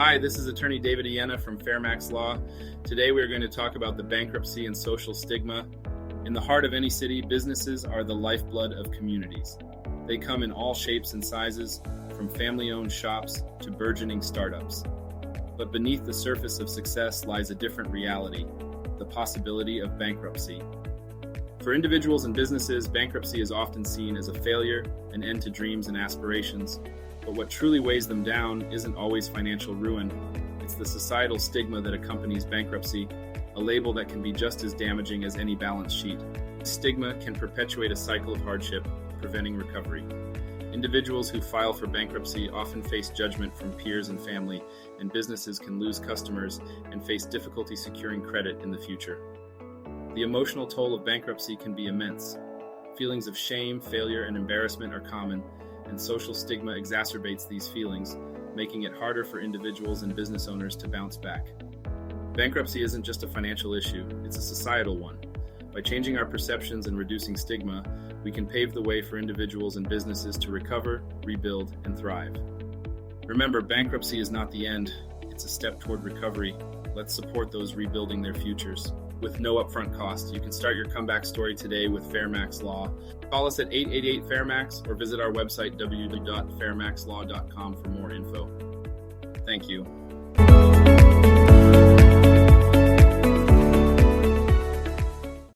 Hi, this is Attorney David Ienna from Fairmax Law. Today we are going to talk about the bankruptcy and social stigma. In the heart of any city, businesses are the lifeblood of communities. They come in all shapes and sizes, from family-owned shops to burgeoning startups. But beneath the surface of success lies a different reality, the possibility of bankruptcy. For individuals and businesses, bankruptcy is often seen as a failure, an end to dreams and aspirations. But what truly weighs them down isn't always financial ruin. It's the societal stigma that accompanies bankruptcy, a label that can be just as damaging as any balance sheet. Stigma can perpetuate a cycle of hardship, preventing recovery. Individuals who file for bankruptcy often face judgment from peers and family, and businesses can lose customers and face difficulty securing credit in the future. The emotional toll of bankruptcy can be immense. Feelings of shame, failure, and embarrassment are common, and social stigma exacerbates these feelings, making it harder for individuals and business owners to bounce back. Bankruptcy isn't just a financial issue, it's a societal one. By changing our perceptions and reducing stigma, we can pave the way for individuals and businesses to recover, rebuild, and thrive. Remember, bankruptcy is not the end, it's a step toward recovery. Let's support those rebuilding their futures. With no upfront cost, you can start your comeback story today with Fairmax Law. Call us at 888-FAIRMAX or visit our website www.fairmaxlaw.com for more info. Thank you.